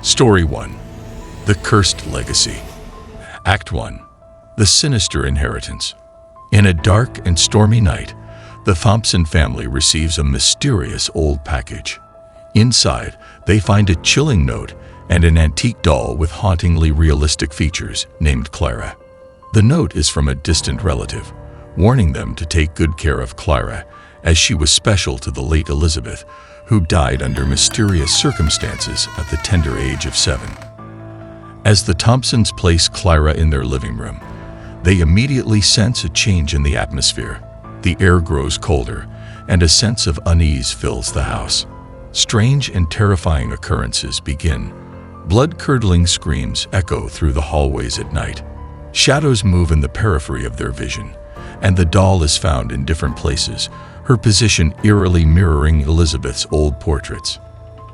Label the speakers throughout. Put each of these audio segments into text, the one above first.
Speaker 1: Story 1. The Cursed Legacy. Act 1. The Sinister Inheritance. In a dark and stormy night, the Thompson family receives a mysterious old package. Inside, they find a chilling note and an antique doll with hauntingly realistic features named Clara. The note is from a distant relative, warning them to take good care of Clara, as she was special to the late Elizabeth, who died under mysterious circumstances at the tender age of 7. As the Thompsons place Clara in their living room, they immediately sense a change in the atmosphere. The air grows colder, and a sense of unease fills the house. Strange and terrifying occurrences begin. Blood-curdling screams echo through the hallways at night. Shadows move in the periphery of their vision, and the doll is found in different places, her position eerily mirroring Elizabeth's old portraits.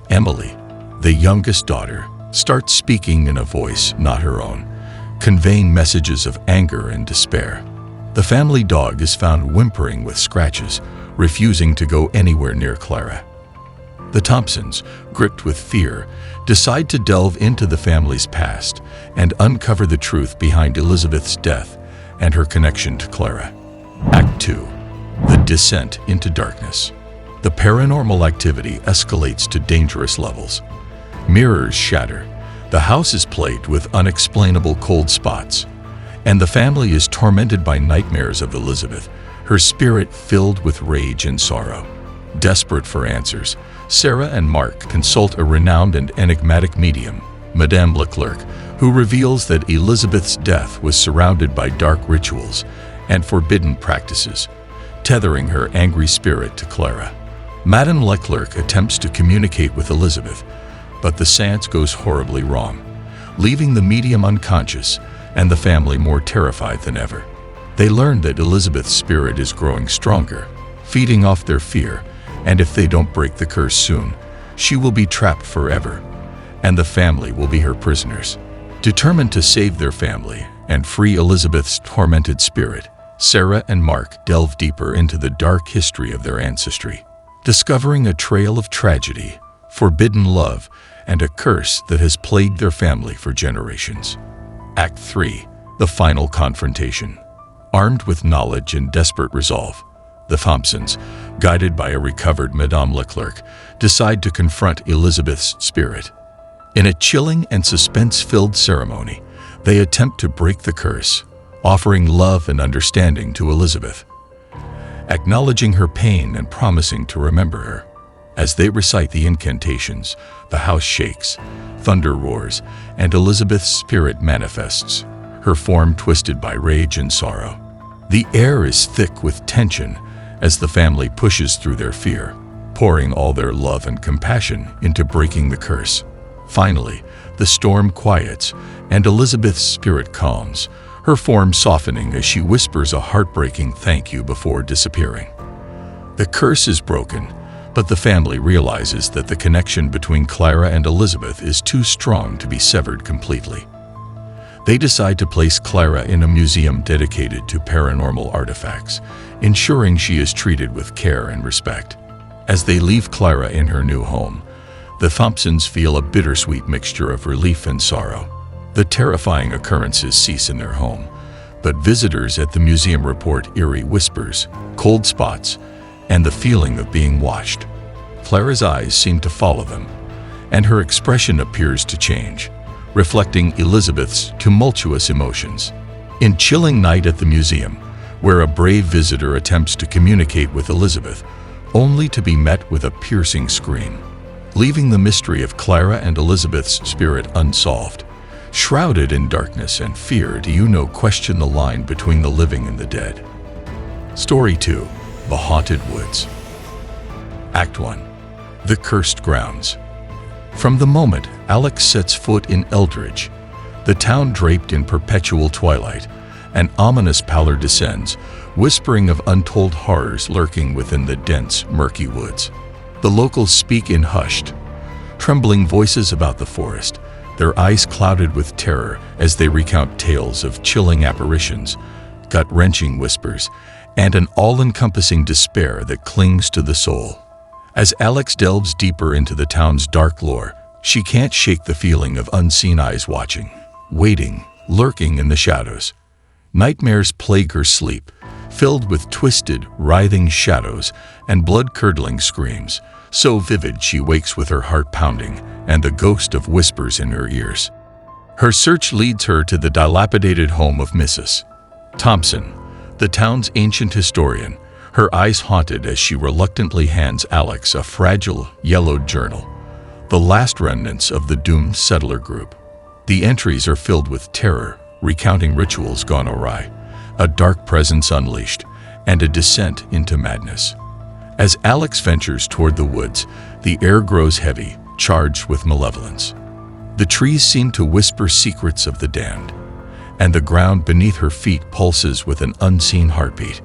Speaker 1: Emily, the youngest daughter, starts speaking in a voice not her own, conveying messages of anger and despair. The family dog is found whimpering with scratches, refusing to go anywhere near Clara. The Thompsons, gripped with fear, decide to delve into the family's past and uncover the truth behind Elizabeth's death and her connection to Clara. Act 2. The Descent into Darkness. The paranormal activity escalates to dangerous levels. Mirrors shatter, the house is plagued with unexplainable cold spots, and the family is tormented by nightmares of Elizabeth, her spirit filled with rage and sorrow. Desperate for answers, Sarah and Mark consult a renowned and enigmatic medium, Madame Leclerc, who reveals that Elizabeth's death was surrounded by dark rituals and forbidden practices, tethering her angry spirit to Clara. Madame Leclerc attempts to communicate with Elizabeth, but the seance goes horribly wrong, leaving the medium unconscious and the family more terrified than ever. They learn that Elizabeth's spirit is growing stronger, feeding off their fear, and if they don't break the curse soon, she will be trapped forever, and the family will be her prisoners. Determined to save their family and free Elizabeth's tormented spirit, Sarah and Mark delve deeper into the dark history of their ancestry, discovering a trail of tragedy, forbidden love, and a curse that has plagued their family for generations. Act 3. The Final Confrontation. Armed with knowledge and desperate resolve, the Thompsons, guided by a recovered Madame Leclerc, decide to confront Elizabeth's spirit. In a chilling and suspense-filled ceremony, they attempt to break the curse, offering love and understanding to Elizabeth, acknowledging her pain and promising to remember her. As they recite the incantations, the house shakes, thunder roars, and Elizabeth's spirit manifests, her form twisted by rage and sorrow. The air is thick with tension as the family pushes through their fear, pouring all their love and compassion into breaking the curse. Finally, the storm quiets and Elizabeth's spirit calms, her form softening as she whispers a heartbreaking thank you before disappearing. The curse is broken, but the family realizes that the connection between Clara and Elizabeth is too strong to be severed completely. They decide to place Clara in a museum dedicated to paranormal artifacts, ensuring she is treated with care and respect. As they leave Clara in her new home, the Thompsons feel a bittersweet mixture of relief and sorrow. The terrifying occurrences cease in their home, but visitors at the museum report eerie whispers, cold spots, and the feeling of being watched. Clara's eyes seem to follow them, and her expression appears to change, reflecting Elizabeth's tumultuous emotions. In chilling night at the museum, where a brave visitor attempts to communicate with Elizabeth, only to be met with a piercing scream, leaving the mystery of Clara and Elizabeth's spirit unsolved. Shrouded in darkness and fear, do you know question the line between the living and the dead? Story 2. The Haunted Woods. Act 1. The Cursed Grounds. From the moment Alex sets foot in Eldridge, the town draped in perpetual twilight, an ominous pallor descends, whispering of untold horrors lurking within the dense, murky woods. The locals speak in hushed, trembling voices about the forest, their eyes clouded with terror as they recount tales of chilling apparitions, gut-wrenching whispers, and an all-encompassing despair that clings to the soul. As Alex delves deeper into the town's dark lore, She can't shake the feeling of unseen eyes watching, waiting, lurking in the shadows. Nightmares plague her sleep, filled with twisted, writhing shadows and blood-curdling screams, so vivid she wakes with her heart pounding and the ghost of whispers in her ears. Her search leads her to the dilapidated home of Mrs. Thompson, the town's ancient historian, her eyes haunted as she reluctantly hands Alex a fragile, yellowed journal, the last remnants of the doomed settler group. The entries are filled with terror, recounting rituals gone awry, a dark presence unleashed, and a descent into madness. As Alex ventures toward the woods, the air grows heavy, charged with malevolence. The trees seem to whisper secrets of the damned, and the ground beneath her feet pulses with an unseen heartbeat.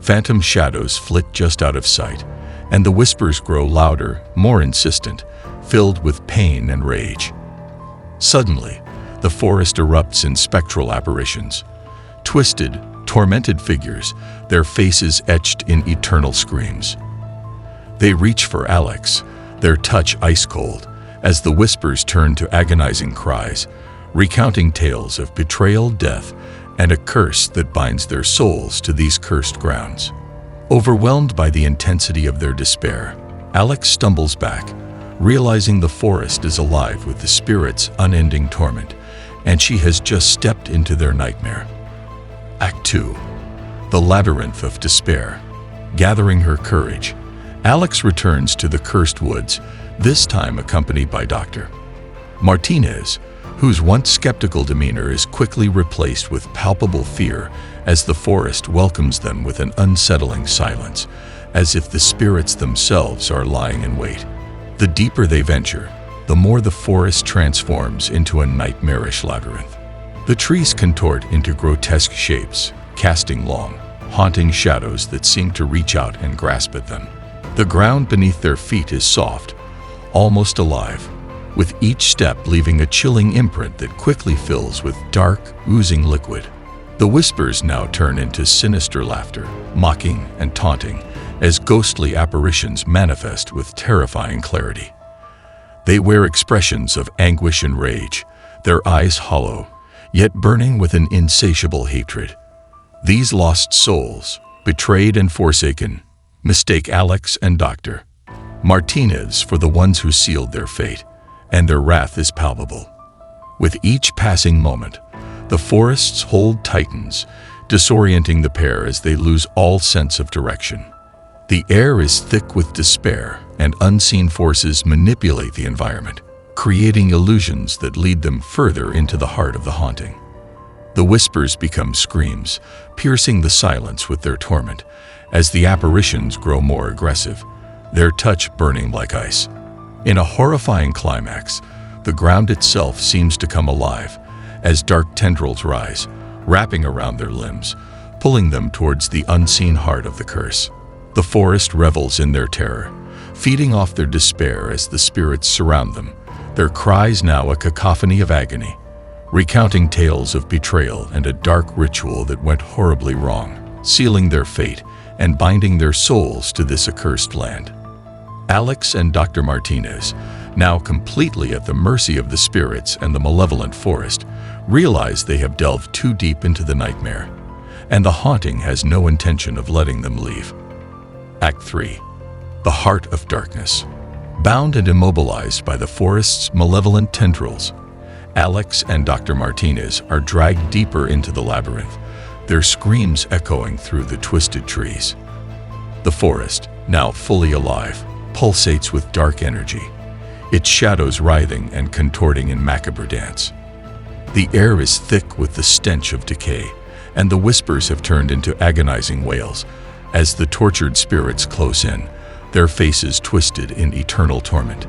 Speaker 1: Phantom shadows flit just out of sight, and the whispers grow louder, more insistent, filled with pain and rage. Suddenly, the forest erupts in spectral apparitions. Twisted, tormented figures, their faces etched in eternal screams. They reach for Alex, their touch ice-cold, as the whispers turn to agonizing cries, recounting tales of betrayal, death, and a curse that binds their souls to these cursed grounds. Overwhelmed by the intensity of their despair, Alex stumbles back, realizing the forest is alive with the spirit's unending torment, and she has just stepped into their nightmare. Act 2. The Labyrinth of Despair. Gathering her courage, Alex returns to the cursed woods, this time accompanied by Dr. Martinez, whose once skeptical demeanor is quickly replaced with palpable fear as the forest welcomes them with an unsettling silence, as if the spirits themselves are lying in wait. The deeper they venture, the more the forest transforms into a nightmarish labyrinth. The trees contort into grotesque shapes, casting long, haunting shadows that seem to reach out and grasp at them. The ground beneath their feet is soft, almost alive, with each step leaving a chilling imprint that quickly fills with dark, oozing liquid. The whispers now turn into sinister laughter, mocking and taunting, as ghostly apparitions manifest with terrifying clarity. They wear expressions of anguish and rage, their eyes hollow, yet burning with an insatiable hatred. These lost souls, betrayed and forsaken, mistake Alex and Dr. Martinez for the ones who sealed their fate, and their wrath is palpable. With each passing moment, the forest's hold tightens, disorienting the pair as they lose all sense of direction. The air is thick with despair, and unseen forces manipulate the environment, creating illusions that lead them further into the heart of the haunting. The whispers become screams, piercing the silence with their torment, as the apparitions grow more aggressive, their touch burning like ice. In a horrifying climax, the ground itself seems to come alive, as dark tendrils rise, wrapping around their limbs, pulling them towards the unseen heart of the curse. The forest revels in their terror, feeding off their despair as the spirits surround them, their cries now a cacophony of agony, recounting tales of betrayal and a dark ritual that went horribly wrong, sealing their fate and binding their souls to this accursed land. Alex and Dr. Martinez, now completely at the mercy of the spirits and the malevolent forest, realize they have delved too deep into the nightmare, and the haunting has no intention of letting them leave. Act 3. The Heart of Darkness. Bound and immobilized by the forest's malevolent tendrils, Alex and Dr. Martinez are dragged deeper into the labyrinth, their screams echoing through the twisted trees. The forest, now fully alive, pulsates with dark energy, its shadows writhing and contorting in macabre dance. The air is thick with the stench of decay, and the whispers have turned into agonizing wails as the tortured spirits close in, their faces twisted in eternal torment.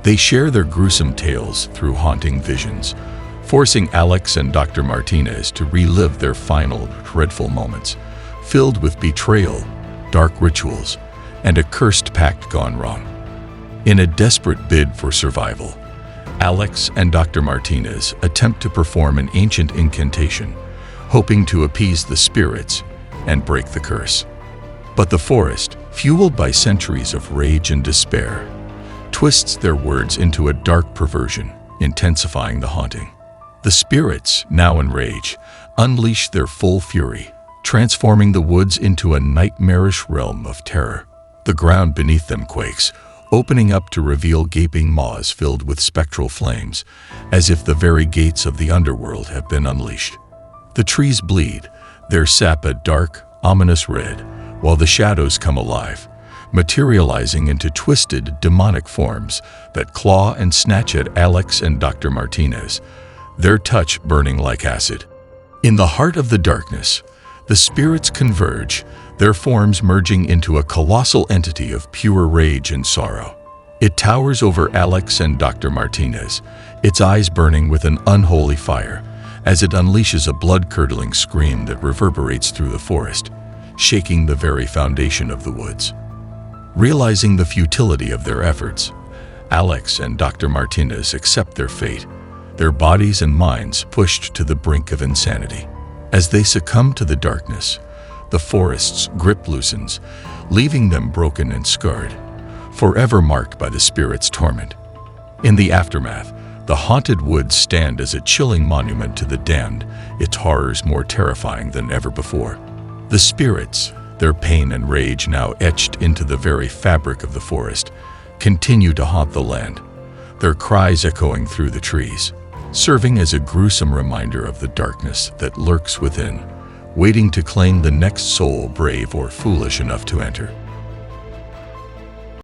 Speaker 1: They share their gruesome tales through haunting visions, forcing Alex and Dr. Martinez to relive their final, dreadful moments, filled with betrayal, dark rituals, and a cursed pact gone wrong. In a desperate bid for survival, Alex and Dr. Martinez attempt to perform an ancient incantation, hoping to appease the spirits and break the curse. But the forest, fueled by centuries of rage and despair, twists their words into a dark perversion, intensifying the haunting. The spirits, now in rage, unleash their full fury, transforming the woods into a nightmarish realm of terror. The ground beneath them quakes, opening up to reveal gaping maws filled with spectral flames, as if the very gates of the underworld have been unleashed. The trees bleed, their sap a dark, ominous red, while the shadows come alive, materializing into twisted, demonic forms that claw and snatch at Alex and Dr. Martinez, their touch burning like acid. In the heart of the darkness, the spirits converge, their forms merging into a colossal entity of pure rage and sorrow. It towers over Alex and Dr. Martinez, its eyes burning with an unholy fire, as it unleashes a blood-curdling scream that reverberates through the forest, shaking the very foundation of the woods. Realizing the futility of their efforts, Alex and Dr. Martinez accept their fate, their bodies and minds pushed to the brink of insanity. As they succumb to the darkness, the forest's grip loosens, leaving them broken and scarred, forever marked by the spirit's torment. In the aftermath, the haunted woods stand as a chilling monument to the damned, its horrors more terrifying than ever before. The spirits, their pain and rage now etched into the very fabric of the forest, continue to haunt the land, their cries echoing through the trees, serving as a gruesome reminder of the darkness that lurks within, waiting to claim the next soul brave or foolish enough to enter.